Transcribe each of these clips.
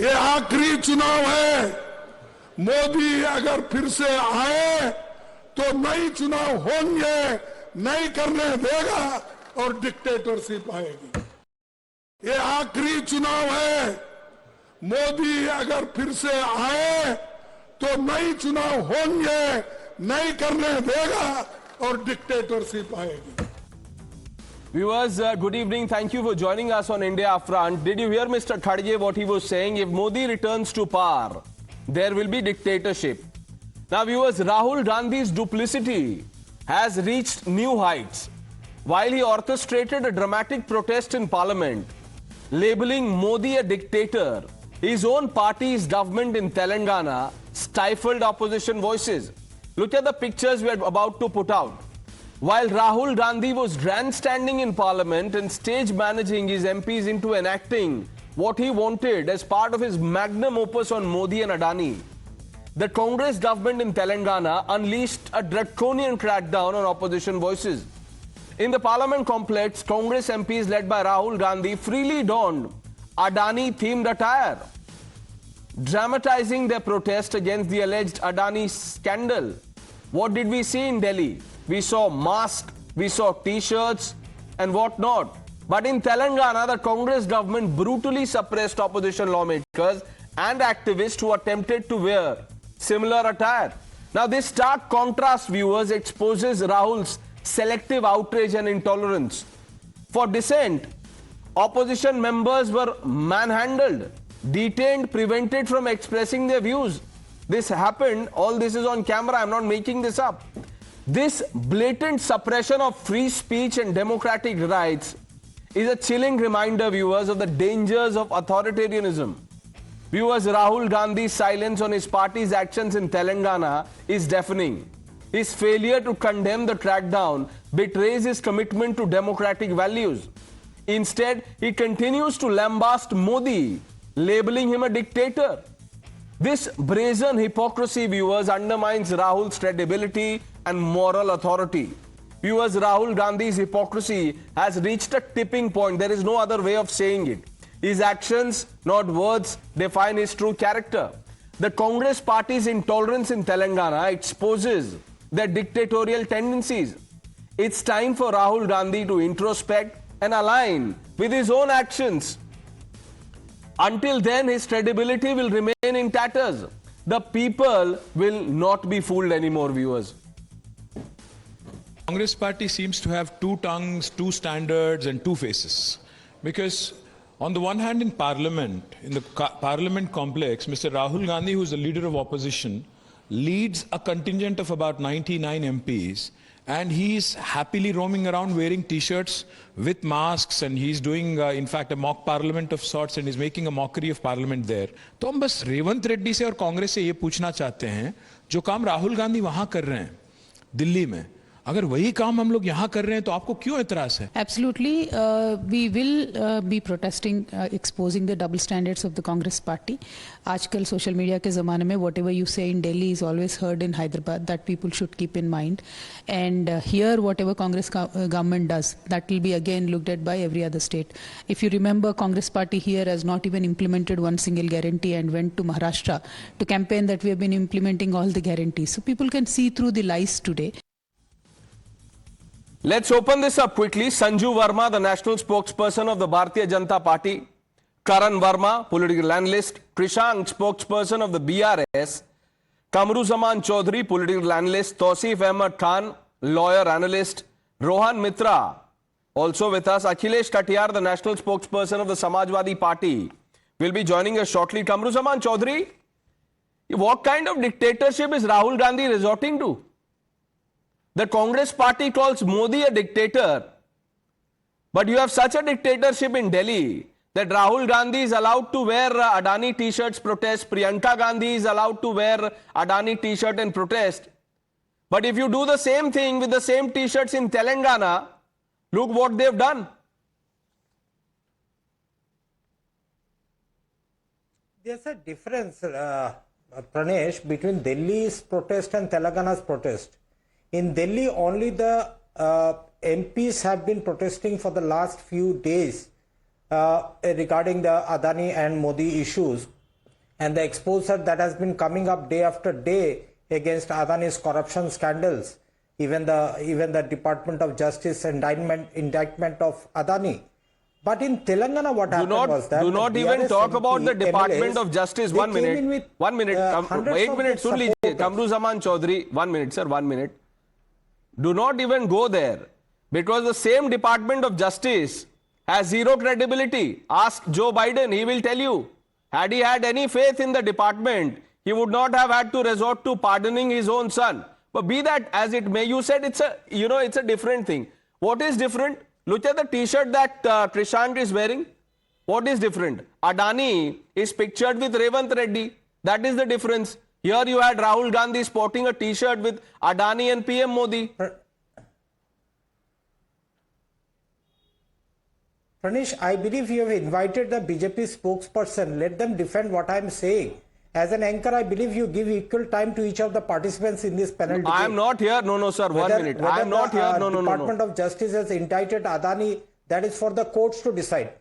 ये आखिरी चुनाव है। मोदी अगर फिर से आए तो नई चुनाव होंगे, नहीं करने देगा और डिक्टेटरशिप आएगी। ये आखिरी चुनाव है। मोदी अगर फिर से आए तो नई चुनाव होंगे, नहीं करने देगा और डिक्टेटरशिप आएगी। Viewers, good evening. Thank you for joining us on India Upfront. Did you hear Mr. Khadge what he was saying? If Modi returns to power, there will be dictatorship. Now, viewers, Rahul Gandhi's duplicity has reached new heights. While he orchestrated a dramatic protest in parliament, labeling Modi a dictator, his own party's government in Telangana stifled opposition voices. Look at the pictures we are about to put out. While Rahul Gandhi was grandstanding in parliament and stage managing his MPs into enacting what he wanted as part of his magnum opus on Modi and Adani, the Congress government in Telangana unleashed a draconian crackdown on opposition voices. In the parliament complex, Congress MPs led by Rahul Gandhi freely donned Adani-themed attire, dramatizing their protest against the alleged Adani scandal. What did we see in Delhi? We saw masks, we saw t-shirts and whatnot. But in Telangana, the Congress government brutally suppressed opposition lawmakers and activists who attempted to wear similar attire. Now this stark contrast, viewers, exposes Rahul's selective outrage and intolerance. For dissent, opposition members were manhandled, detained, prevented from expressing their views. This happened, all this is on camera, I'm not making this up. This blatant suppression of free speech and democratic rights is a chilling reminder, viewers, of the dangers of authoritarianism. Viewers, Rahul Gandhi's silence on his party's actions in Telangana is deafening. His failure to condemn the crackdown betrays his commitment to democratic values. Instead, he continues to lambast Modi, labeling him a dictator. This brazen hypocrisy, viewers, undermines Rahul's credibility and moral authority. Viewers, Rahul Gandhi's hypocrisy has reached a tipping point. There is no other way of saying it. His actions, not words, define his true character. The Congress party's intolerance in Telangana exposes their dictatorial tendencies. It's time for Rahul Gandhi to introspect and align with his own actions. Until then, his credibility will remain in tatters. The people will not be fooled anymore, viewers. Congress party seems to have two tongues, two standards and two faces. Because on the one hand in parliament, in the parliament complex, Mr. Rahul Gandhi, who is the leader of opposition, leads a contingent of about 99 MPs, and he is happily roaming around wearing t-shirts with masks, and he's doing in fact a mock parliament of sorts, and he's making a mockery of parliament there. तो हम बस रेवंत रेड्डी से और कांग्रेस से ये पूछना चाहते हैं, जो काम राहुल गांधी वहां कर रहे हैं दिल्ली में, अगर वही काम हम लोग यहाँ कर रहे हैं तो आपको क्यों एतराज है? Absolutely, we will be protesting, exposing the double standards of the Congress party. आजकल social media के ज़माने में whatever you say in Delhi is always heard in Hyderabad. That people should keep in mind. And here, whatever Congress government does, that will be again looked at by every other state. If you remember, Congress party here has not even implemented one single guarantee and went to Maharashtra to campaign that we have been implementing all the guarantees. So people can see through the lies today. Let's open this up quickly. Sanju Verma, the national spokesperson of the Bharatiya Janata Party. Karan Verma, political analyst. Krishank, spokesperson of the BRS. Kamruzaman Chaudhary, political analyst. Tausif Ahmed Khan, lawyer analyst. Rohan Mitra, also with us. Akhilesh Katiyar, the national spokesperson of the Samajwadi Party, will be joining us shortly. Kamruzaman Chaudhary, what kind of dictatorship is Rahul Gandhi resorting to? The Congress party calls Modi a dictator, but you have such a dictatorship in Delhi that Rahul Gandhi is allowed to wear Adani t-shirts protest, Priyanka Gandhi is allowed to wear Adani t-shirt and protest. But if you do the same thing with the same t-shirts in Telangana, look what they've done. There's a difference, Pranesh, between Delhi's protest and Telangana's protest. In Delhi, only the MPs have been protesting for the last few days regarding the Adani and Modi issues. and the exposure that has been coming up day after day against Adani's corruption scandals, even the Department of Justice indictment of Adani. But in Telangana, what happened was that do not even talk about the Department of Justice. 1 minute. 1 minute. 8 minutes. Sun lijiye. Kamruzaman Chaudhary. 1 minute, sir. 1 minute. Do not even go there, because the same Department of Justice has zero credibility. Ask Joe Biden. He will tell you. Had he had any faith in the department, he would not have had to resort to pardoning his own son. But be that as it may, you said it's a different thing. What is different? Look at the T-shirt that Krishant is wearing. What is different? Adani is pictured with Revanth Reddy. That is the difference. Here you had Rahul Gandhi sporting a T-shirt with Adani and PM Modi. Pranesh, I believe you have invited the BJP spokesperson. Let them defend what I am saying. As an anchor, I believe you give equal time to each of the participants in this panel debate. I am not here. No, sir. 1 minute. I am not here. No. Department of Justice has indicted Adani. That is for the courts to decide.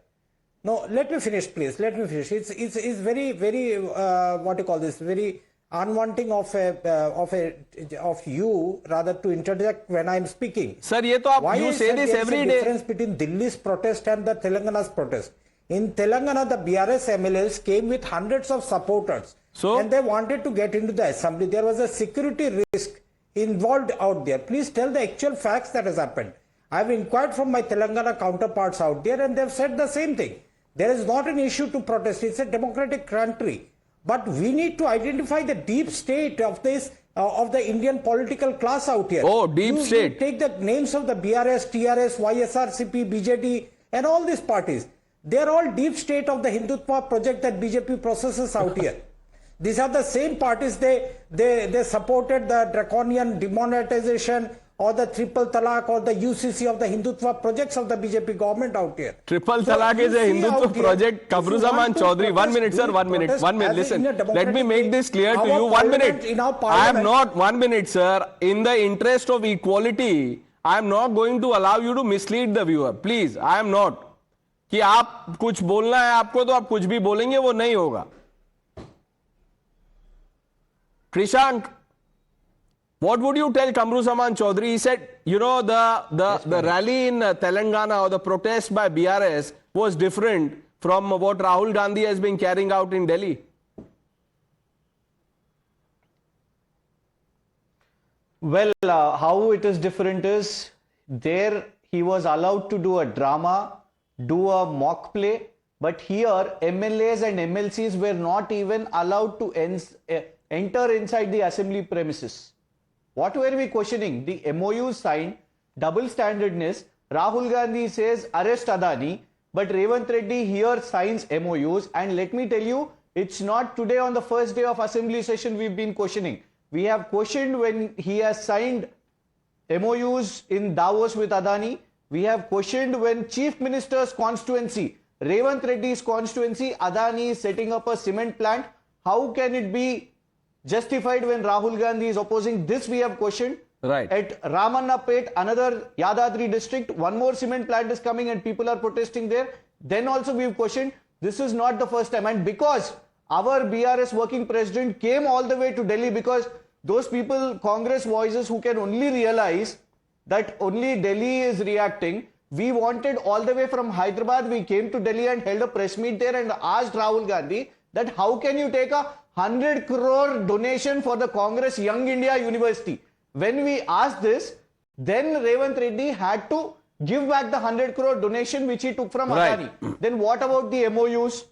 No, let me finish, please. Let me finish. It's very, very, what do you call this? Very unwanting of you rather to interject when I am speaking. Sir, you say this every day. Why is there a difference between Delhi's protest and the Telangana's protest? In Telangana, the BRS MLAs came with hundreds of supporters. And they wanted to get into the assembly. There was a security risk involved out there. Please tell the actual facts that has happened. I have inquired from my Telangana counterparts out there, and they have said the same thing. There is not an issue to protest. It's a democratic country. But we need to identify the deep state of this, of the Indian political class out here. Oh, deep state. You take the names of the BRS, TRS, YSRCP, BJD, and all these parties. They are all deep state of the Hindutva project that BJP processes out here. These are the same parties. They supported the draconian demonetization or the triple talaq or the UCC of the Hindutva projects of the BJP government out here. Triple talaq is a Hindutva project. Kamruzaman Chaudhary, 1 minute, sir, 1 minute. 1 minute, listen. Let me make this clear to you. 1 minute. I am not, 1 minute, sir. In the interest of equality, I am not going to allow you to mislead the viewer. Please, I am not. कि आप कुछ बोलना है आपको तो आप कुछ भी बोलेंगे वो नहीं होगा. Krishank, what would you tell Kamruzaman Chaudhary? He said, the rally in Telangana or the protest by BRS was different from what Rahul Gandhi has been carrying out in Delhi. Well, how it is different is there he was allowed to do a drama, do a mock play, but here MLAs and MLCs were not even allowed to enter inside the assembly premises. What were we questioning? The MOU signed, double standardness. Rahul Gandhi says arrest Adani, but Revanth Reddy here signs MOUs. And let me tell you, it's not today on the first day of assembly session we've been questioning. We have questioned when he has signed MOUs in Davos with Adani. We have questioned when Chief Minister's constituency, Revanth Reddy's constituency, Adani is setting up a cement plant. How can it be justified when Rahul Gandhi is opposing? This we have questioned. Right. At Ramannapet, another Yadadri district, one more cement plant is coming and people are protesting there. Then also we've questioned. This is not the first time. And because our BRS working president came all the way to Delhi, because those people, Congress voices who can only realize that only Delhi is reacting. We wanted all the way from Hyderabad, we came to Delhi and held a press meet there and asked Rahul Gandhi that how can you take a 100 crore donation for the Congress Young India University? When we asked this, then Revanth Reddy had to give back the 100 crore donation which he took from Adani. Then what about the MOUs?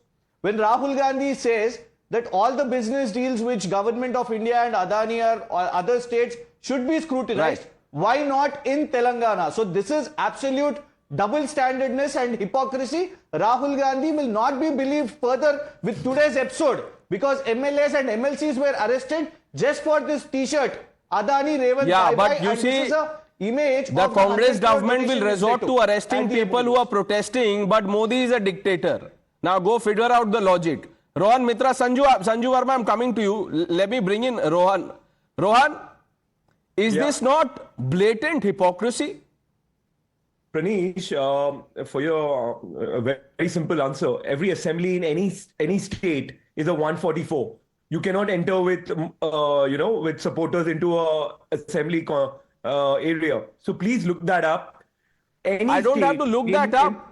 When Rahul Gandhi says that all the business deals which government of India and Adani or other states should be scrutinized, why not in Telangana? So this is absolute double standardness and hypocrisy. Rahul Gandhi will not be believed further with today's episode because MLAs and MLCs were arrested just for this t-shirt. Adani, Revanth, but you see, the Congress government will resort to arresting people who are protesting, but Modi is a dictator. Now go figure out the logic. Rohan Mitra, Sanju Verma, I'm coming to you. Let me bring in Rohan. Rohan, is this not blatant hypocrisy? Pranesh, for your very simple answer, every assembly in any state is a 144. You cannot enter with, with supporters into a assembly area. So please look that up. I don't have to look that up.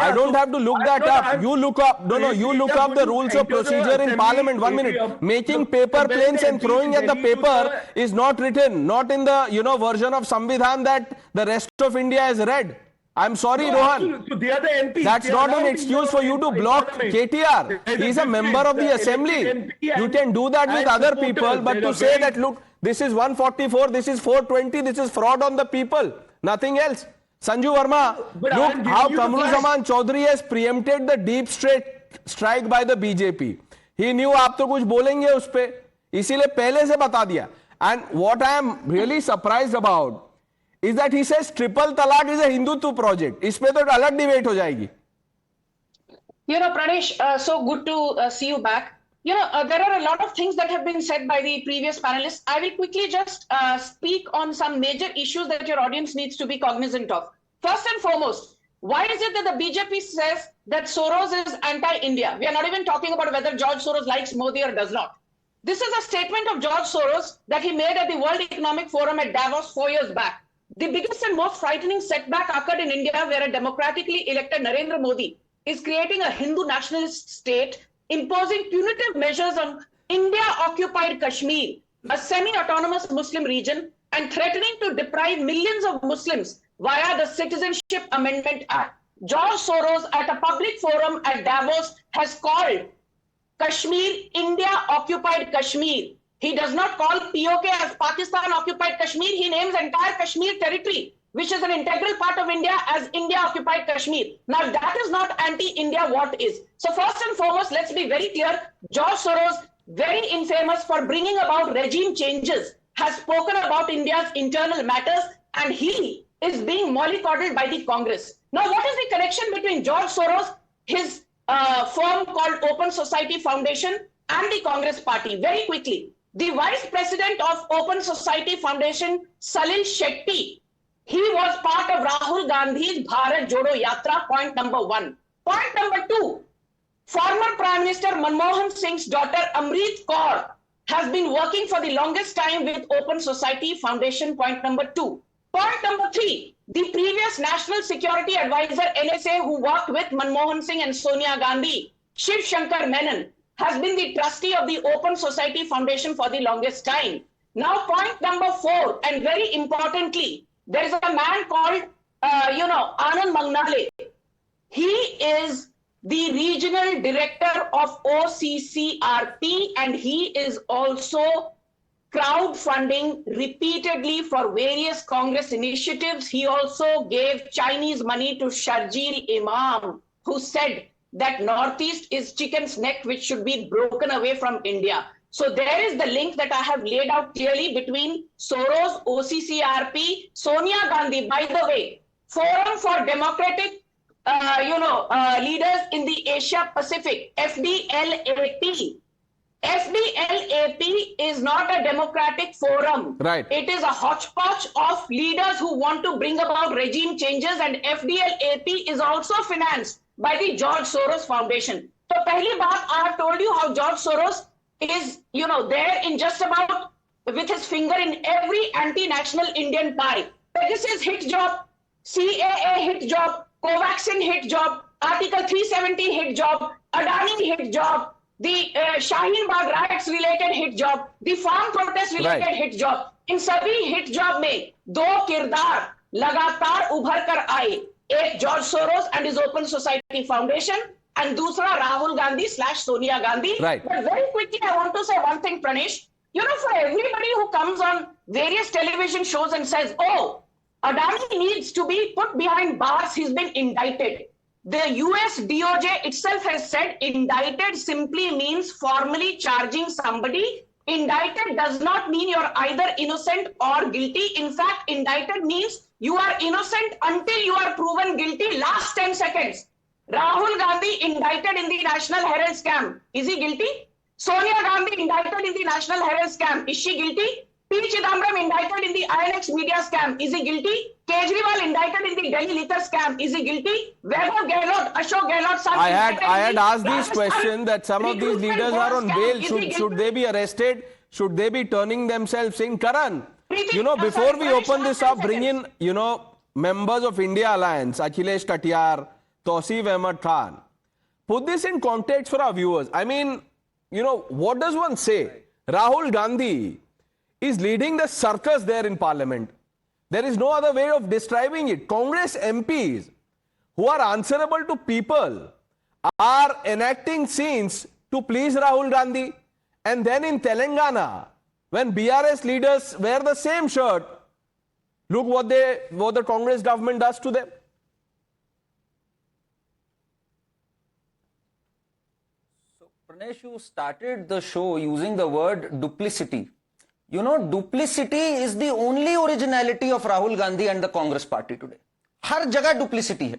I don't have to look that up. You look up. No, you look up the rules of procedure in Parliament. 1 minute. Making paper planes and throwing at the paper is not written, not in the version of Samvidhan that the rest of India has read. I'm sorry, Rohan. So they are the MPs. That's not an excuse for you to block KTR. He's a member of the assembly. You can do that with other people, but to say that, look, this is 144, this is 420, this is fraud on the people. Nothing else. Sanju Verma, look how Kamru Zaman Chaudhary has preempted the deep state strike by the BJP. He knew आप तो कुछ बोलेंगे उस पे, इसीलिए पहले से बता दिया. And what I am really surprised about is that he says triple talaq is a Hindutva project. इस पे तो अलग debate हो जाएगी. Pranesh, so good to see you back. There are a lot of things that have been said by the previous panelists. I will quickly just speak on some major issues that your audience needs to be cognizant of. First and foremost, why is it that the BJP says that Soros is anti-India? We are not even talking about whether George Soros likes Modi or does not. This is a statement of George Soros that he made at the World Economic Forum at Davos 4 years back. The biggest and most frightening setback occurred in India, where a democratically elected Narendra Modi is creating a Hindu nationalist state, imposing punitive measures on India-occupied Kashmir, a semi-autonomous Muslim region, and threatening to deprive millions of Muslims via the Citizenship Amendment Act. George Soros, at a public forum at Davos, has called Kashmir India-occupied Kashmir. He does not call POK as Pakistan-occupied Kashmir. He names entire Kashmir territory, which is an integral part of India, as India-occupied Kashmir. Now, if that is not anti-India, what is? So first and foremost, let's be very clear. George Soros, very infamous for bringing about regime changes, has spoken about India's internal matters, and he is being mollycoddled by the Congress. Now, what is the connection between George Soros, his firm called Open Society Foundation, and the Congress party? Very quickly, the vice president of Open Society Foundation, Salil Shetty, he was part of Rahul Gandhi's Bharat Jodo Yatra, point number 1. Point number 2, former Prime Minister Manmohan Singh's daughter Amrit Kaur has been working for the longest time with Open Society Foundation, point number 2. Point number 3, the previous National Security Advisor, NSA, who worked with Manmohan Singh and Sonia Gandhi, Shiv Shankar Menon, has been the trustee of the Open Society Foundation for the longest time. Now, point number 4, and very importantly, there is a man called, Anand Mangnale. He is the regional director of OCCRP, and he is also crowdfunding repeatedly for various Congress initiatives. He also gave Chinese money to Sharjeel Imam, who said that Northeast is chicken's neck, which should be broken away from India. So there is the link that I have laid out clearly between Soros, OCCRP, Sonia Gandhi. By the way, Forum for Democratic leaders in the Asia Pacific, FDLAP. FDLAP is not a democratic forum. Right. It is a hodgepodge of leaders who want to bring about regime changes, and FDLAP is also financed by the George Soros Foundation. So, pehli baat, I have told you how George Soros is, there in just about with his finger in every anti-national Indian pie. Pegasus hit job, CAA hit job, Covaxin hit job, Article 370 hit job, Adani hit job, the Shaheen Bagh riots related hit job, the farm protest related hit job. In sabhi hit job mein do kirdar lagatar ubhar kar aaye. Ek George Soros and his Open Society Foundation, and dusra Rahul Gandhi / Sonia Gandhi. Right. But very quickly, I want to say one thing, Pranesh. For everybody who comes on various television shows and says, oh, Adani needs to be put behind bars, he's been indicted. The US DOJ itself has said indicted simply means formally charging somebody. Indicted does not mean you're either innocent or guilty. In fact, indicted means you are innocent until you are proven guilty. Last 10 seconds. Rahul Gandhi indicted in the National Herald scam. Is he guilty? Sonia Gandhi indicted in the National Herald scam. Is she guilty? P. Chidambaram indicted in the INX media scam. Is he guilty? Kejriwal indicted in the Delhi liquor scam. Is he guilty? Vaibhav Gehlot, Ashok Gehlot, son. I had asked this question that some of these leaders are on bail. Should they be arrested? Should they be turning themselves in? Karan, before we open this up, bring in, members of India Alliance, Akhilesh Katiyar, Tausif Ahmed Khan. Put this in context for our viewers. I mean, what does one say? Rahul Gandhi is leading the circus there in parliament. There is no other way of describing it. Congress MPs who are answerable to people are enacting scenes to please Rahul Gandhi. And then in Telangana, when BRS leaders wear the same shirt, look what the Congress government does to them. So, Pranesh, you started the show using the word duplicity. Duplicity is the only originality of Rahul Gandhi and the Congress party today. हर जगह duplicity है.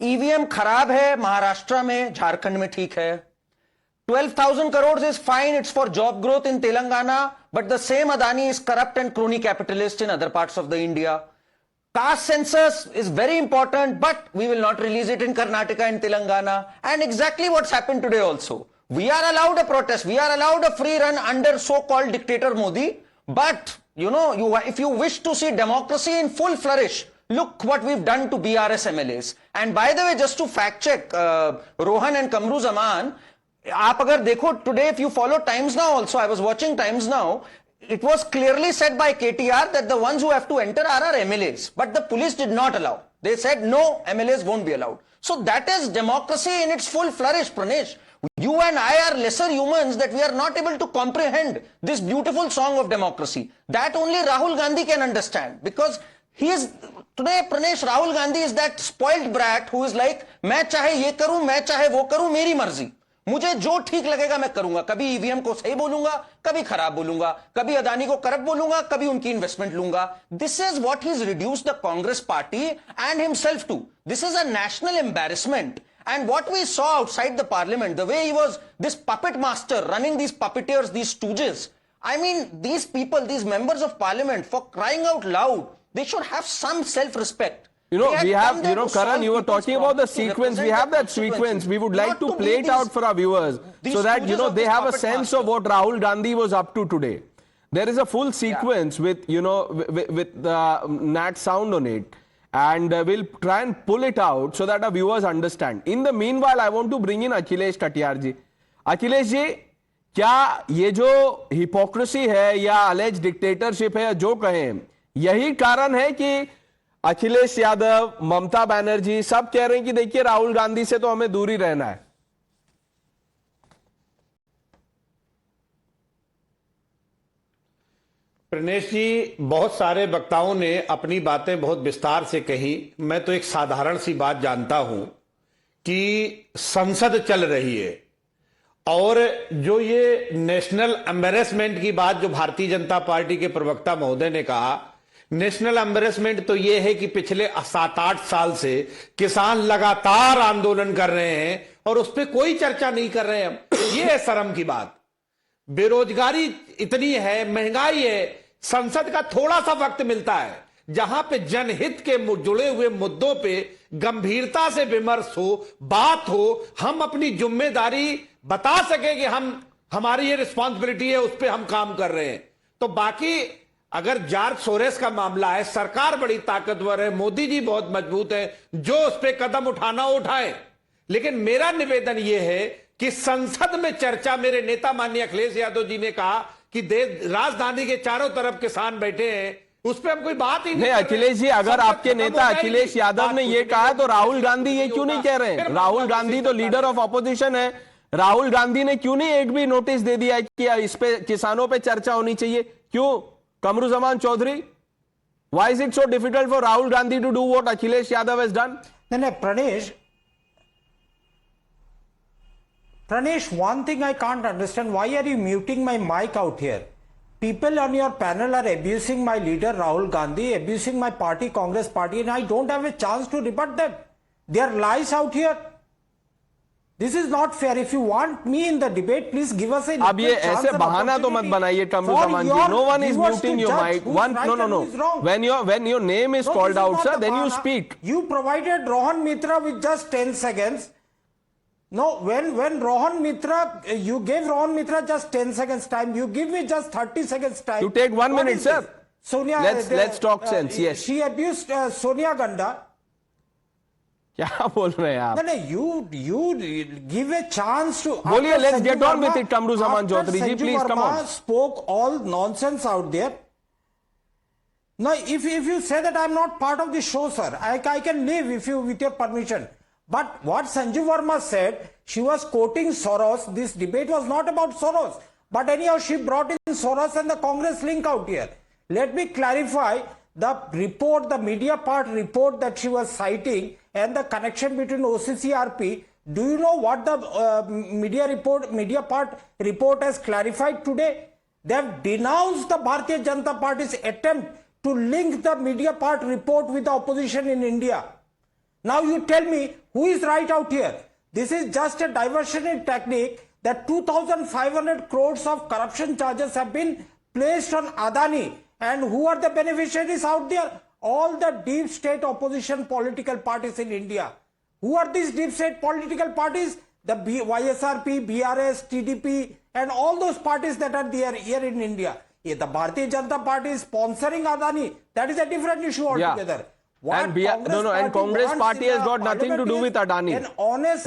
EVM खराब है महाराष्ट्र में, झारखंड में ठीक है. 12,000 crores is fine, it's for job growth in Telangana, but the same Adani is corrupt and crony capitalist in other parts of the India. Caste census is very important, but we will not release it in Karnataka and Telangana. And exactly what's happened today also. We are allowed a protest, we are allowed a free run under so-called dictator Modi, but if you wish to see democracy in full flourish, look what we've done to BRS MLAs. And by the way, just to fact check, Rohan and Kamru Zaman, आप अगर देखो today, if you follow Times Now also, I was watching Times Now, it was clearly said by KTR that the ones who have to enter are our MLAs, but the police did not allow. They said no, MLAs won't be allowed. So that is democracy in its full flourish, Pranesh. You and I are lesser humans that we are not able to comprehend this beautiful song of democracy. That only Rahul Gandhi can understand, because he is today, Pranesh, Rahul Gandhi is that spoiled brat who is like, मैं चाहे ये करूं, मैं चाहे वो करूं, मेरी मर्जी. मुझे जो ठीक लगेगा मैं करूंगा. कभी ईवीएम को सही बोलूंगा, कभी खराब बोलूंगा, कभी अदानी को करप्ट बोलूंगा, कभी उनकी इन्वेस्टमेंट लूंगा. This is what he's reduced the Congress party and himself to. This is a national embarrassment. And what we saw outside the parliament, the way he was this puppet master running these puppeteers, these stooges. I mean, these people, these members of parliament, for crying out loud, they should have some self-respect. We have, Karan, you were talking about the sequence. We have that sequence. We would like to play it out for our viewers so that, they have a sense of what Rahul Gandhi was up to today. There is a full sequence with the Nat sound on it. And we'll try and pull it out so that our viewers understand. In the meanwhile, I want to bring in Akhilesh Katiyar ji. Akhilesh ji, क्या ये जो hypocrisy है या alleged dictatorship है या जो कहें, यही कारण है कि अखिलेश यादव, ममता बनर्जी सब कह रहे हैं कि देखिए राहुल गांधी से तो हमें दूर ही रहना है? प्रणेश जी, बहुत सारे वक्ताओं ने अपनी बातें बहुत विस्तार से कही. मैं तो एक साधारण सी बात जानता हूं कि संसद चल रही है और जो ये नेशनल एम्बैरेसमेंट की बात जो भारतीय जनता पार्टी के प्रवक्ता महोदय ने कहा, नेशनल एम्बैरेसमेंट तो ये है कि पिछले 7-8 साल से किसान लगातार आंदोलन कर रहे हैं और उस पर कोई चर्चा नहीं कर रहे हैं. ये है शर्म की बात. बेरोजगारी इतनी है, महंगाई है, संसद का थोड़ा सा वक्त मिलता है जहां पे जनहित के जुड़े हुए मुद्दों पे गंभीरता से विमर्श हो, बात हो, हम अपनी जिम्मेदारी बता सके कि हमारी ये रिस्पॉन्सिबिलिटी है, उस पर हम काम कर रहे हैं. तो बाकी अगर जॉर्ज सोरेस का मामला है, सरकार बड़ी ताकतवर है, मोदी जी बहुत मजबूत है, जो उस पर कदम उठाना उठाए. लेकिन मेरा निवेदन यह है कि संसद में चर्चा, मेरे नेता माननीय अखिलेश यादव जी ने कहा कि राजधानी के चारों तरफ किसान बैठे हैं, उस पर हम कोई बात ही नहीं. अखिलेश जी, अगर आपके नेता अखिलेश यादव ने यह कहा तो राहुल गांधी ये क्यों नहीं कह रहे हैं? राहुल गांधी तो लीडर ऑफ ऑपोजिशन है. राहुल गांधी ने क्यों नहीं एक भी नोटिस दे दिया कि इस पे किसानों पे चर्चा होनी चाहिए? क्यों? Kamru Zaman Chaudhary, why is it so difficult for Rahul Gandhi to do what Akhilesh Yadav has done? No, Pranesh, one thing I can't understand, why are you muting my mic out here? People on your panel are abusing my leader Rahul Gandhi, abusing my party, Congress party, and I don't have a chance to rebut them. There are lies out here. This is not fair. If you want me in the debate, please give us a अब ये ऐसे बहाना तो मत बनाइए कमरू समान जी. No one is muting your mic. No. When your name is called out, sir, then you speak. You provided Rohan Mitra with just 10 seconds. No, when Rohan Mitra, you gave Rohan Mitra just 10 seconds time. You give me just 30 seconds time. You take 1 minute, sir. Sonia, let's talk sense. Yes. She abused Sonia Gandhi. क्या बोल रहे हैं आप? No, you give a chance to. बोलिए, let's get on with it, Kamru Zaman Chaudhary ji, please come on. Spoke all nonsense out there. No, if you say that I'm not part of the show, sir, I can leave with your permission. But what Sanjeev Verma said, she was quoting Soros. This debate was not about Soros. But anyhow, she brought in Soros and the Congress link out here. Let me clarify the report, the media part report that she was citing and the connection between OCCRP. Do you know what the media part report has clarified today? They have denounced the Bharatiya Janata Party's attempt to link the media part report with the opposition in India. Now you tell me who is right out here. This is just a diversionary technique that 2,500 crores of corruption charges have been placed on Adani. And who are the beneficiaries out there? All the deep state opposition political parties in India. Who are these deep state political parties? The YSRP, BRS, TDP and all those parties that are there here in India. If the Bharatiya Janata Party is sponsoring Adani, that is a different issue altogether. And Congress Party has got nothing to do with Adani.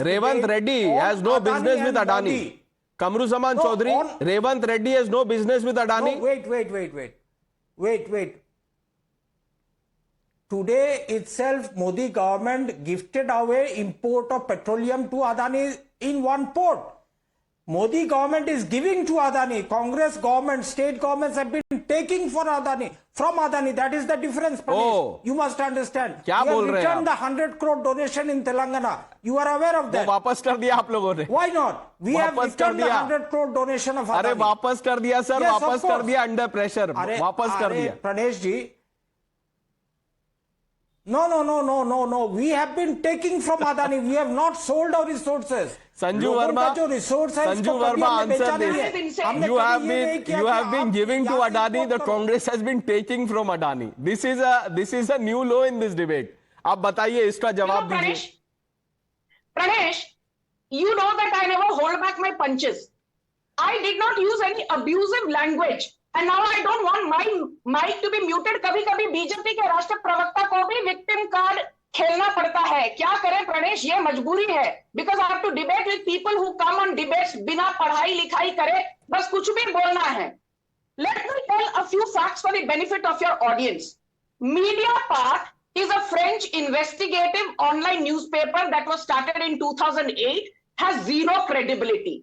Revant Reddy has no business with Adani. Kamru Zaman Chaudhary, Revant Reddy has no business with Adani. No, wait. Today itself, Modi government gifted away import of petroleum to Adani in one port. Modi government is giving to Adani. Congress government, state governments have been taking from Adani. That is the difference, Pranesh. Oh. You must understand. क्या we have बोल रहे हैं returned the 100 crore donation in Telangana. You are aware of that. वो वापस कर दिया आप लोगों ने. Why not? We have returned the 100 crore donation of Adani. अरे वापस कर दिया सर, Yes, वापस कर दिया अंडर प्रेशर. वापस कर दिया. Pranesh ji. No. We have been taking from Adani. We have not sold our resources. Sanjeev Verma answered this. You have been giving to Adani. The Congress has been taking from Adani. This is a new law in this debate. आप बताइए इसका जवाब दीजिए. Pranesh, you know that I never hold back my punches. I did not use any abusive language. And now I don't want my mic to be muted. कभी-कभी BJP के राष्ट्रीय प्रवक्ता को भी विक्टिम कार्ड खेलना पड़ता है. क्या करें प्रणेश, ये मजबूरी है. Because I have to debate with people who come on debates बिना पढ़ाई लिखाई करे, बस कुछ भी बोलना है. Let me tell a few facts for the benefit of your audience. Mediapart is a French investigative online newspaper that was started in 2008, has zero credibility.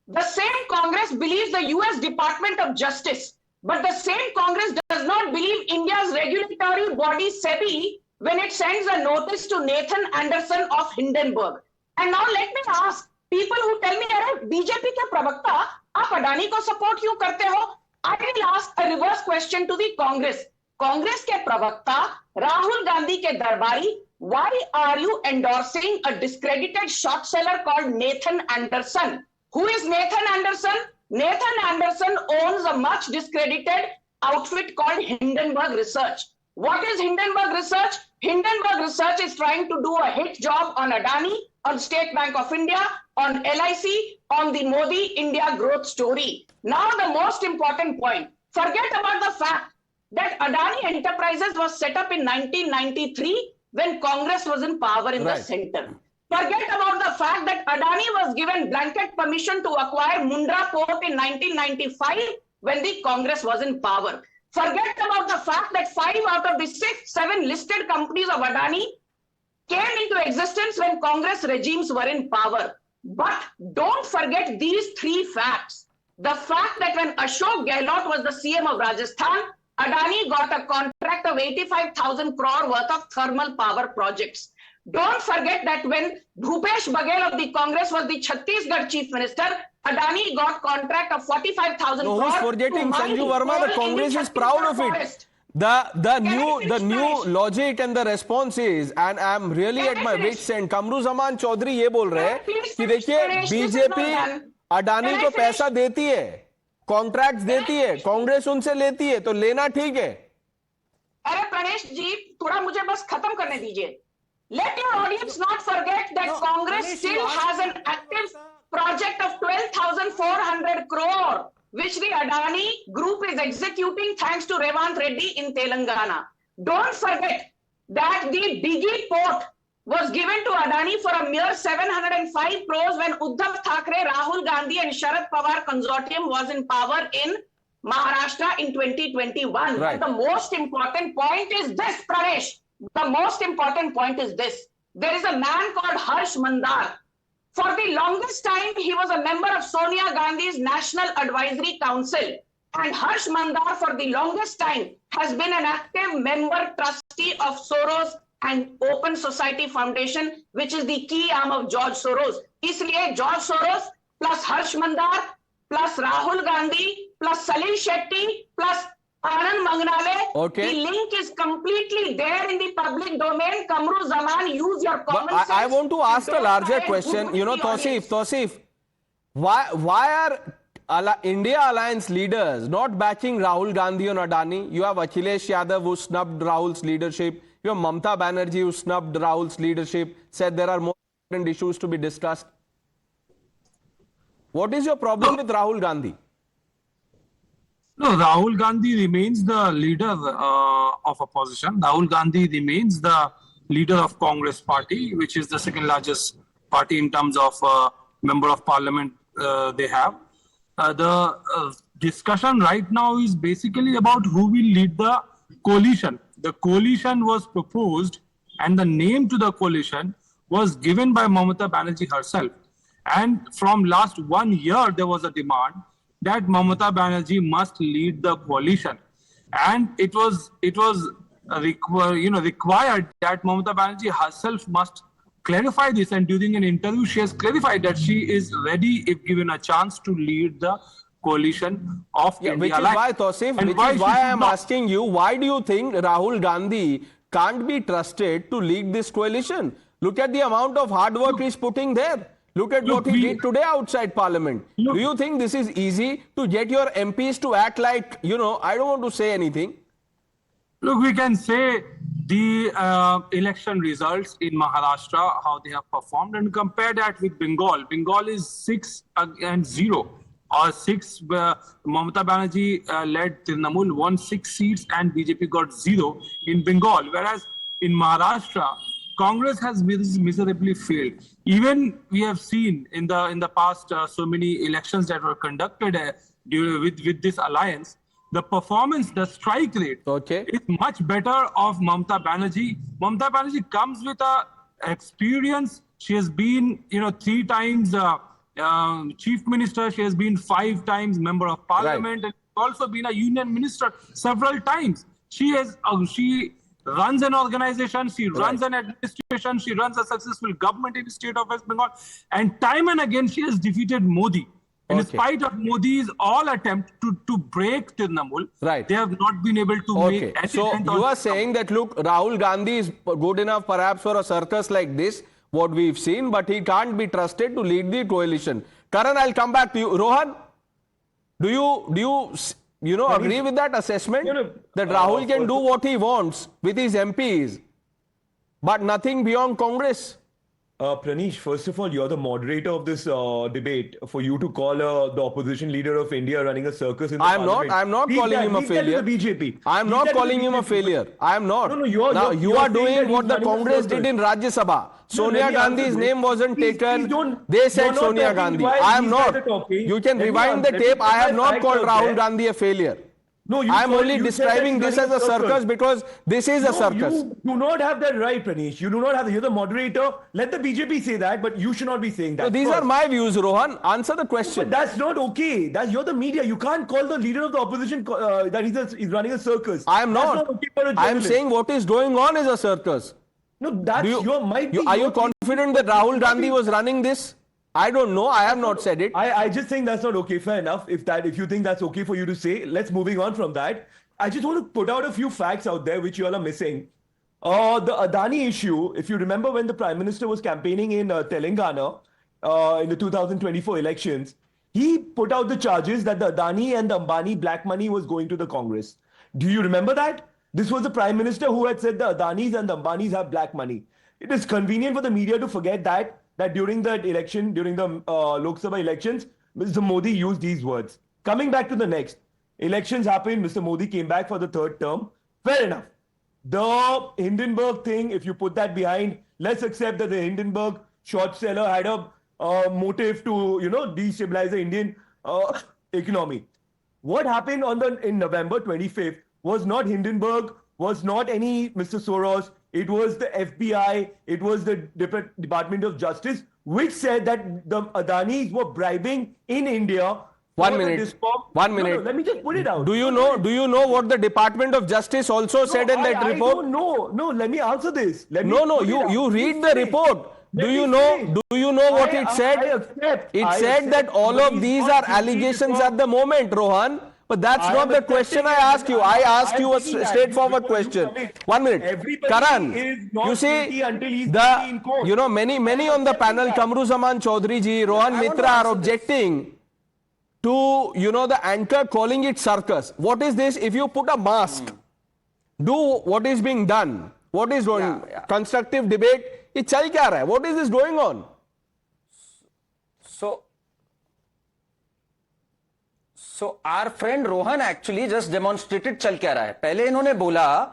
The same Congress believes the US Department of Justice, but the same Congress does not believe India's regulatory body SEBI when it sends a notice to Nathan Anderson of Hindenburg. And now let me ask people who tell me, अरे BJP के प्रवक्ता आप अडानी को support क्यों करते हो? I will ask a reverse question to the Congress. Congress के प्रवक्ता राहुल गांधी के दरबारी, why are you endorsing a discredited short seller called Nathan Anderson? Who is Nathan Anderson? Nathan Anderson owns a much discredited outfit called Hindenburg Research. What is Hindenburg Research? Hindenburg Research is trying to do a hit job on Adani, on State Bank of India, on LIC, on the Modi India growth story. Now the most important point, forget about the fact that Adani Enterprises was set up in 1993 when Congress was in power in the center. Forget about the fact that Adani was given blanket permission to acquire Mundra Port in 1995 when the Congress was in power. Forget about the fact that 5 out of the 7 listed companies of Adani came into existence when Congress regimes were in power. But don't forget these 3 facts. The fact that when Ashok Gehlot was the CM of Rajasthan, Adani got a contract of 85,000 crore worth of thermal power projects. Don't forget that when Bhupesh Baghel of the Congress was the Chhattisgarh Chief Minister, Adani got contract of 45,000 crore. Who's forgetting? Sanjeev Verma, the Congress is proud of it. The Can I finish, new Pranesh? logic and the response is, and I'm really Can at I my finish? wits end. कमरुज़मान Chaudhary ये बोल रहे हैं Please कि finish, देखिए Pranesh. This is BJP not done. Adani Can I को finish? पैसा देती है, कॉन्ट्रैक्ट्स देती है, कांग्रेस उनसे लेती है, तो लेना ठीक है. अरे प्रणेश जी, थोड़ा मुझे बस खत्म करने दीजिए. Let your audience not forget that Congress still has an active project of 12,400 crore, which the Adani group is executing thanks to Revanth Reddy in Telangana. Don't forget that the Dighi port was given to Adani for a mere 705 crores when Uddhav Thackeray, Rahul Gandhi and Sharad Pawar consortium was in power in Maharashtra in 2021. Right. But the most important point is this, Pranesh. The most important point is this. There is a man called Harsh Mandar. For the longest time, he was a member of Sonia Gandhi's National Advisory Council. And Harsh Mandar, for the longest time, has been an active member trustee of Soros and Open Society Foundation, which is the key arm of George Soros. Isliye George Soros plus Harsh Mandar plus Rahul Gandhi plus Salil Shetty plus Anand Mangnale. Okay. The link is completely there in the public domain. Kamru Zaman, use your common But sense. I want to ask a Don't larger try and question. hoodwink You know, the audience. Tausif, why are India Alliance leaders not backing Rahul Gandhi and Adani? You have Akhilesh Yadav who snubbed Rahul's leadership. You have Mamata Banerjee who snubbed Rahul's leadership, said there are more important issues to be discussed. What is your problem with Rahul Gandhi? No, Rahul Gandhi remains the leader of opposition. Rahul Gandhi remains the leader of Congress party, which is the second largest party in terms of member of parliament they have. The discussion right now is basically about who will lead the coalition. The coalition was proposed and the name to the coalition was given by Mamata Banerjee herself. And from last 1 year, there was a demand that Mamata Banerjee must lead the coalition. And it was required that Mamata Banerjee herself must clarify this. And during an interview, she has clarified that she is ready, if given a chance, to lead the coalition of India. Which is why, Tausif, which is why I am asking you, why do you think Rahul Gandhi can't be trusted to lead this coalition? Look at the amount of hard work he's putting there. Look at what he did today outside Parliament. Do you think this is easy to get your MPs to act like, you know, I don't want to say anything. Look, we can say the election results in Maharashtra, how they have performed, and compare that with Bengal. Bengal is 6-0. Or 6, Mamata Banerjee led Trinamool, won 6 seats and BJP got 0 in Bengal. Whereas in Maharashtra, Congress has miserably failed. Even we have seen in the past so many elections that were conducted with this alliance, the performance, the strike rate is much better of Mamata Banerjee. Mamata Banerjee comes with experience. She has been, 3 times chief minister. She has been 5 times member of parliament, and also been a union minister several times. She runs an organization, she runs an administration, she runs a successful government in the state of West Bengal, and time and again she has defeated Modi. In spite of Modi's all attempt to break Trinamool, they have not been able to make any. So you are saying that, look, Rahul Gandhi is good enough perhaps for a circus like this, what we've seen, but he can't be trusted to lead the coalition. Karan, I'll come back to you. Rohan, do you agree with that assessment that Rahul can do what he wants with his MPs, but nothing beyond Congress? Pranesh, first of all, you're the moderator of this debate. For you to call the opposition leader of India running a circus in the parliament. I'm not calling him a failure. I'm not calling him a failure. I'm not. No, you are doing what the Congress did in Rajya Sabha. Sonia Gandhi's name wasn't taken. They said Sonia Gandhi. I am not. You can rewind the tape. I have not called Rahul Gandhi a failure. No, I'm only describing this as a circus because this is a circus. You do not have that right, Pranesh. You do not have. You're the moderator. Let the BJP say that, but you should not be saying that. So these are my views, Rohan. Answer the question. But that's not okay. You're the media. You can't call the leader of the opposition that he's running a circus. I am not. That's not okay for a I am journalist. saying what is going on is a circus. No, that's Are you confident that Rahul Gandhi was running this? I don't know. I have not said it. I just think that's not okay. Fair enough. If you think that's okay for you to say, let's moving on from that. I just want to put out a few facts out there which you all are missing. The Adani issue, if you remember when the Prime Minister was campaigning in Telangana in the 2024 elections, he put out the charges that the Adani and the Ambani black money was going to the Congress. Do you remember that? This was the Prime Minister who had said the Adanis and the Ambanis have black money. It is convenient for the media to forget that during that election, during the Lok Sabha elections, Mr. Modi used these words. Coming back to the next, elections happened, Mr. Modi came back for the third term. Fair enough. The Hindenburg thing, if you put that behind, let's accept that the Hindenburg short seller had a motive to, destabilize the Indian economy. What happened in November 25th was not Hindenburg, was not any Mr. Soros. It was the FBI, it was the Department of Justice, which said that the Adanis were bribing in India. 1 minute. 1 minute. No, let me just put it out. Do you know what the Department of Justice also said in that report? I don't know. No, let me answer this. You read the report. Do you know what it said? It said that all of these are allegations at the moment, Rohan. But that's not the question I asked you. I asked you a straightforward question. 1 minute. Karan, you see, many on the panel, Kamruzaman Chaudhary ji, Rohan Mitra are objecting to, the anchor calling it circus. What is this? If you put a mask, do what is being done. What is going constructive debate? It chal kya raha hai? What is this going on? So our friend Rohan actually just demonstrated चल क्या रहा है. पहले इन्होंने बोला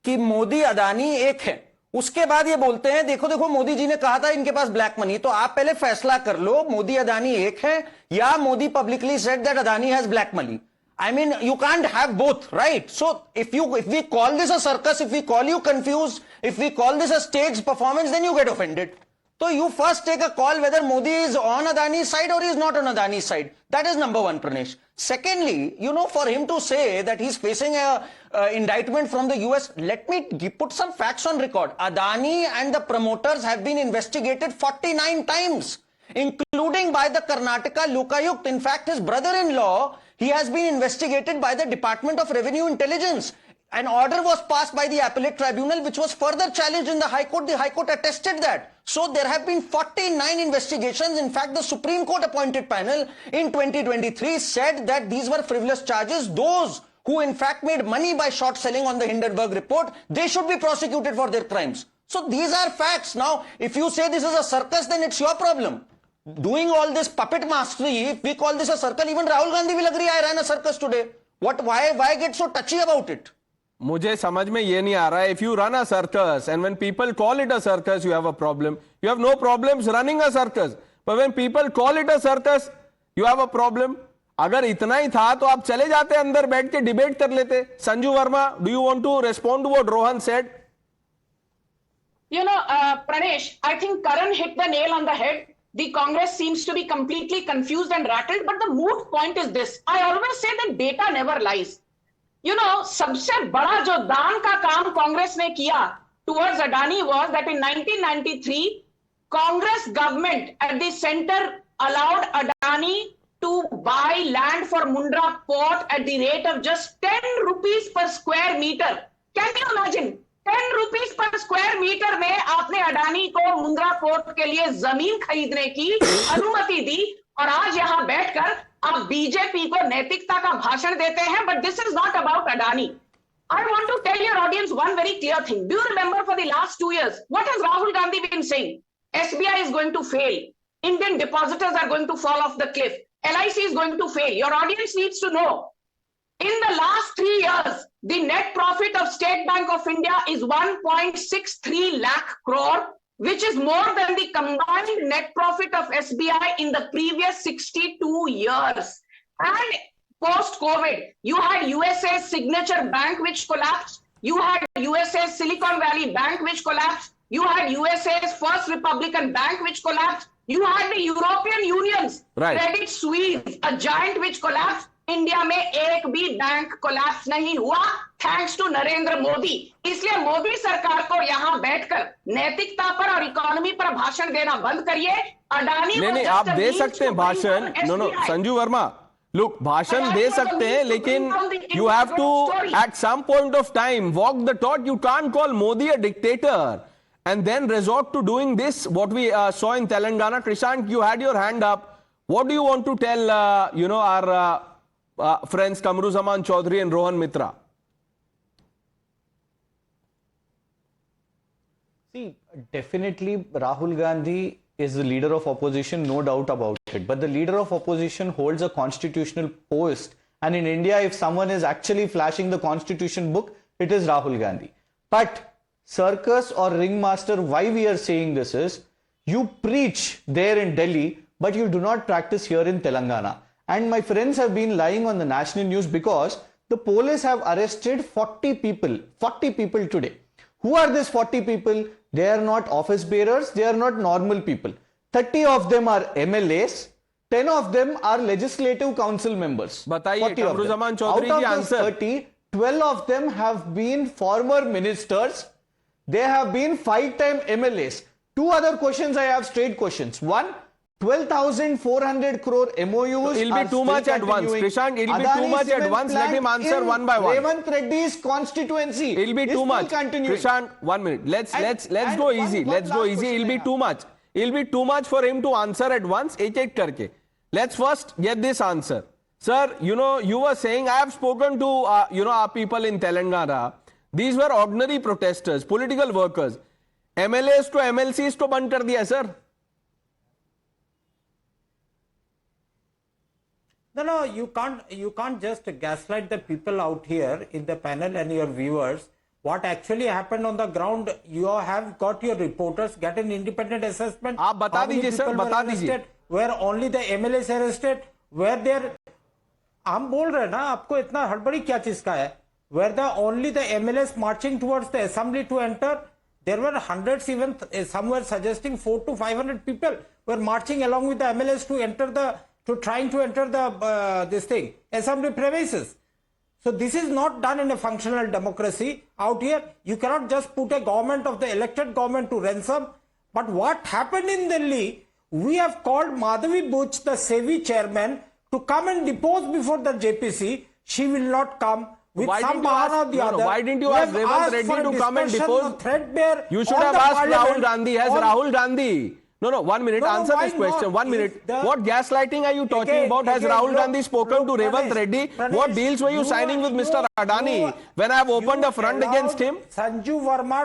कि मोदी अदानी एक है, उसके बाद ये बोलते हैं देखो मोदी जी ने कहा था इनके पास ब्लैक मनी. तो आप पहले फैसला कर लो मोदी अदानी एक है या Modi publicly said that Adani has black money. I mean, you can't have both, right? So if we call this a circus, if we call you confused, if we call this a staged performance, then you get offended. So you first take a call whether Modi is on Adani's side or he is not on Adani's side. That is number one, Pranesh. Secondly, for him to say that he's facing a indictment from the US, let me put some facts on record. Adani and the promoters have been investigated 49 times, including by the Karnataka Lokayukt. In fact, his brother-in-law, he has been investigated by the Department of Revenue Intelligence. An order was passed by the appellate tribunal, which was further challenged in the High Court. The High Court attested that. So there have been 49 investigations. In fact, the Supreme Court appointed panel in 2023 said that these were frivolous charges. Those who in fact made money by short selling on the Hindenburg report, they should be prosecuted for their crimes. So these are facts. Now, if you say this is a circus, then it's your problem. Doing all this puppet mastery, if we call this a circle, even Rahul Gandhi will agree I ran a circus today. Why get so touchy about it? मुझे समझ में ये नहीं आ रहा है. If you run a circus and when people call it a circus, you have a problem. You have no problems running a circus. But when people call it a circus, you have a problem. अगर इतना ही था तो आप चले जाते अंदर बैठ के डिबेट कर लेते. Sanju Verma, do you want to respond to what Rohan said? Pranesh, I think Karan hit the nail on the head. The Congress seems to be completely confused and rattled. But the moot point is this. I always say that data never lies. सबसे बड़ा जो दान का काम कांग्रेस ने किया towards Adani was that in 1993, Congress government at the center allowed Adani to buy land for Mundra port at the rate of just 10 rupees per square meter. Can you imagine? 10 rupees per square meter में आपने अडानी को Mundra port के लिए जमीन खरीदने की अनुमति दी और आज यहाँ बैठकर आप बीजेपी को नैतिकता का भाषण देते हैं. But this is not about Adani. I want to tell your audience one very clear thing. Do you remember for the last 2 years, what has Rahul Gandhi been saying? SBI is going to fail. Indian depositors are going to fall off the cliff. LIC is going to fail. Your audience needs to know. In the last 3 years, the net profit of State Bank of India is 1.63 lakh crore, which is more than the combined net profit of SBI in the previous 62 years. And post-COVID, you had USA's Signature Bank, which collapsed. You had USA's Silicon Valley Bank, which collapsed. You had USA's First Republican Bank, which collapsed. You had the European Union's Credit Suisse, a giant which collapsed. India में एक भी bank collapse नहीं हुआ, thanks to Narendra Modi. इसलिए मोदी सरकार को यहां बैठकर नैतिकता पर और इकोनॉमी पर भाषण देना बंद करिए। अडानी नहीं, आप दे सकते हैं भाषण, नो संजू वर्मा, लुक, भाषण दे सकते हैं, लेकिन you have to at some point of time walk the talk. You can't call Modi a dictator and then resort to doing this, what we saw in Telangana. Krishank, you had your hand up. What do you want to tell our friends Kamruzaman Chaudhary and Rohan Mitra? See, definitely Rahul Gandhi is the leader of opposition, no doubt about it. But the leader of opposition holds a constitutional post. And in India, if someone is actually flashing the constitution book, it is Rahul Gandhi. But circus or ringmaster, why we are saying this is, you preach there in Delhi, but you do not practice here in Telangana. And my friends have been lying on the national news because the police have arrested 40 people today. Who are these 40 people? They are not office bearers, they are not normal people. 30 of them are MLAs, 10 of them are legislative council members. बताइए कमरुज़मान चौधरी की answer. 30, 12 of them have been former ministers. They have been 5-time MLAs. Two other questions I have, straight questions. One, 12,400 crore MOUs. It'll be too much at once. Krishank, it'll be too much at once. Let him answer one by one. Revanth Reddy's constituency. It'll be too much. Krishank, 1 minute. Let's go easy. Let's go easy. It'll be too much. It'll be too much for him to answer at once. Ek karke. Let's first get this answer. Sir, you were saying, I have spoken to, our people in Telangana. These were ordinary protesters, political workers. MLAs to MLCs to band kar diya, sir. No, you can't just gaslight the people out here in the panel and your viewers. What actually happened on the ground, you have got your reporters, get an independent assessment. आप बता दीजिए sir, बता दीजिए. Where only the MLAs arrested, where there, हम बोल रहे हैं ना, आपको इतना हड़बड़ी क्या चीज का है? Where only the MLAs marching towards the assembly to enter, there were hundreds, even some were suggesting 400 to 500 people were marching along with the MLAs to enter trying to enter the assembly premises. So this is not done in a functional democracy out here. You cannot just put a government of the elected government to ransom. But what happened in Delhi, we have called Madhavi Buch, the SEBI chairman, to come and depose before the JPC. She will not come. With some bahana or the other. Why didn't you ask Revanth Reddy to come and depose? You should have asked Rahul Gandhi. Has Rahul Gandhi... No, 1 minute. Answer this question. 1 minute. What gaslighting are you talking about? Has Rahul Gandhi spoken to Revanth Reddy? What deals were you signing with Mr. Adani when I have opened a front against him?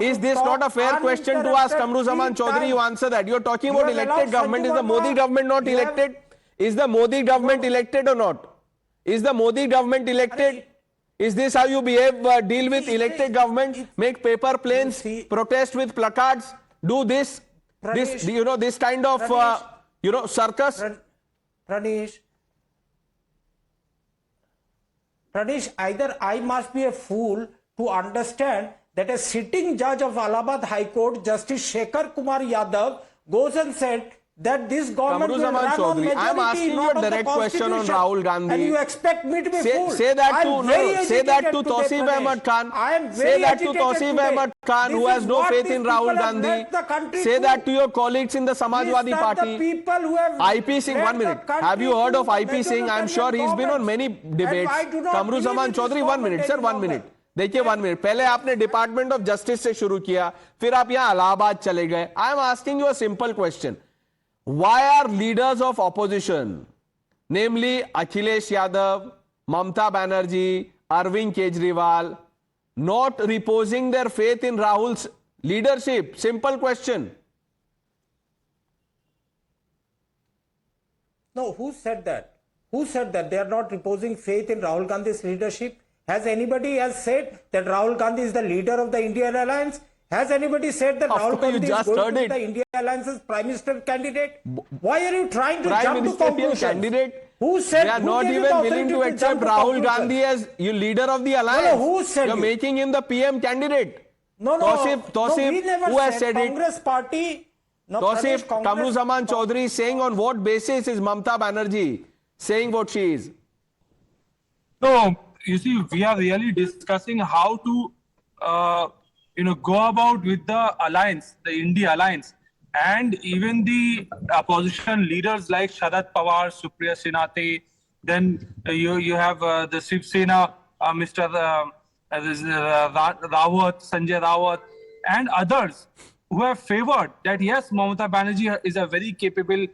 Is this not a fair question to ask Kamruzaman Chaudhary? You answer that. You are talking about elected government. Is the Modi government not elected? Is the Modi government elected or not? Is the Modi government elected? Is this how you behave, deal with elected government? Make paper planes, protest with placards, do this? This kind of, circus? Pranesh, either I must be a fool to understand that a sitting judge of Allahabad High Court, Justice Shekhar Kumar Yadav, goes and said that this government will run on majority. I am asking you a direct question on Rahul Gandhi. And you expect me to be fooled. Say that to Tausif Ahmed Khan. Say that to Tausif Ahmed Khan, who has no faith in Rahul Gandhi. Say that to your colleagues in the Samajwadi Party. IP Singh, 1 minute. Have you heard of IP Singh? I am sure he's been on many debates. Kamruzaman Chaudhary, 1 minute, sir, 1 minute. देखिए 1 minute पहले आपने department of justice से शुरू किया, फिर आप यहां इलाहाबाद चले गए. I am asking you a simple question. Why are leaders of opposition, namely Akhilesh Yadav, Mamta Banerjee, Arvind Kejriwal, not reposing their faith in Rahul's leadership? Simple question. No, who said that? Who said that they are not reposing faith in Rahul Gandhi's leadership? Has anybody said that Rahul Gandhi is the leader of the Indian Alliance? Has anybody said that Rahul Gandhi is going to be the India Alliance's Prime Minister candidate? Why are you trying to jump to conclusions? Candidate? Who said? They are not even willing to accept Rahul Gandhi as your leader of the alliance. No, who said You're making him the PM candidate. No, Tausif, who has said Congress Party. Tausif, Kamruzaman Chaudhary is saying on what basis is Mamta Banerjee saying what she is? No, you see, we are really discussing how to, go about with the alliance, the India alliance, and even the opposition leaders like Sharad Pawar, Supriya Sinate. Then you have the Shiv Sena, Mr. Rawat, Sanjay Rawat, and others who have favored that yes, Mamata Banerjee is a very capable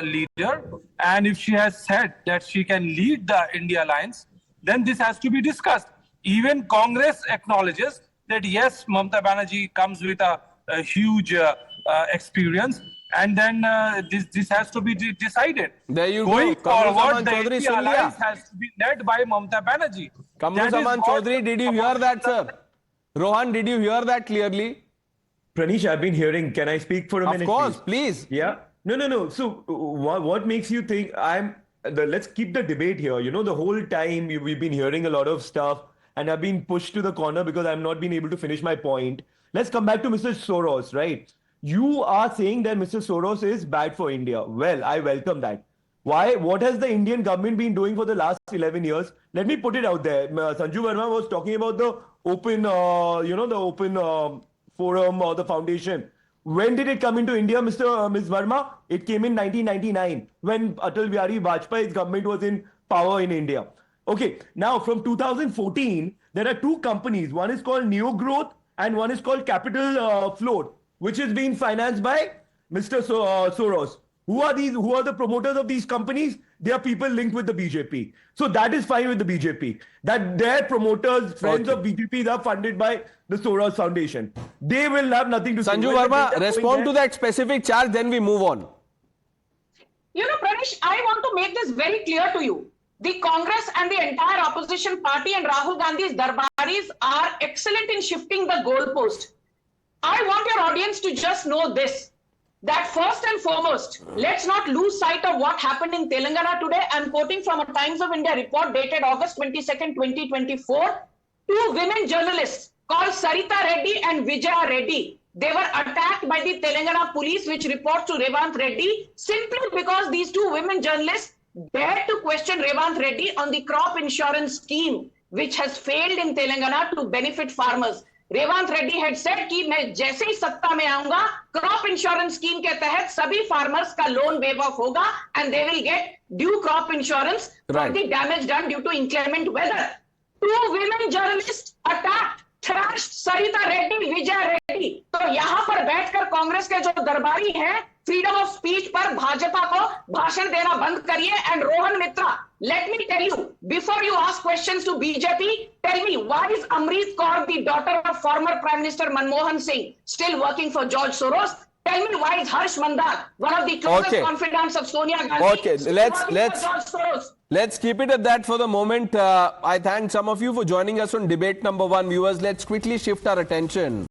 leader, and if she has said that she can lead the India alliance, then this has to be discussed. Even Congress acknowledges that yes, Mamata Banerjee comes with a huge experience, and then this has to be decided. There you Going go. forward, the India alliance has to be led by Mamata Banerjee. Kamru Zaman Chaudhary, did you hear that, sir? Rohan, did you hear that clearly? Pranish, I've been hearing. Can I speak for a minute? Of course, please. Yeah. No. So, what makes you think let's keep the debate here. You know, the whole time we've been hearing a lot of stuff, and I've been pushed to the corner because I've not been able to finish my point. Let's come back to Mr. Soros, right? You are saying that Mr. Soros is bad for India. Well, I welcome that. Why? What has the Indian government been doing for the last 11 years? Let me put it out there. Sanju Verma was talking about the open, forum or the foundation. When did it come into India, Ms. Verma? It came in 1999 when Atal Bihari Vajpayee's government was in power in India. Okay, now from 2014, there are two companies. One is called Neo Growth and one is called Capital Float, which is being financed by Mr. Soros. Who are these? Who are the promoters of these companies? They are people linked with the BJP. So that is fine with the BJP. That their promoters, friends of BJP, are funded by the Soros Foundation. They will have nothing to say. Sanju Verma, respond to that specific charge, then we move on. You know, Pranesh, I want to make this very clear to you. The Congress and the entire opposition party and Rahul Gandhi's darbaris are excellent in shifting the goalpost. I want your audience to just know this, that first and foremost, let's not lose sight of what happened in Telangana today. I'm quoting from a Times of India report dated August 22nd, 2024. Two women journalists called Sarita Reddy and Vijaya Reddy, they were attacked by the Telangana police, which reports to Revanth Reddy, simply because these two women journalists dared to question Revanth Reddy on the crop insurance scheme, which has failed in Telangana to benefit farmers. Revanth Reddy had said कि मैं जैसे ही सत्ता में आऊंगा crop insurance scheme के तहत सभी farmers का लोन वेव ऑफ होगा and they will get due crop insurance for the damage done due to inclement weather. Two women journalists attacked, thrashed Sarita Reddy, Vijay Reddy. तो यहाँ पर बैठकर कांग्रेस के जो दरबारी हैं फ्रीडम ऑफ स्पीच पर भाजपा को भाषण देना बंद करिए. And Rohan Mitra, let me tell you, before you ask questions to BJP, tell me, why is Amrit Kaur, the daughter of former Prime Minister Manmohan Singh, still working for George Soros? Tell me, why is Harsh Mandar, one of the closest confidants of Sonia Gandhi, let's keep it at that for the moment. I thank some of you for joining us on debate number 1. Viewers, let's quickly shift our attention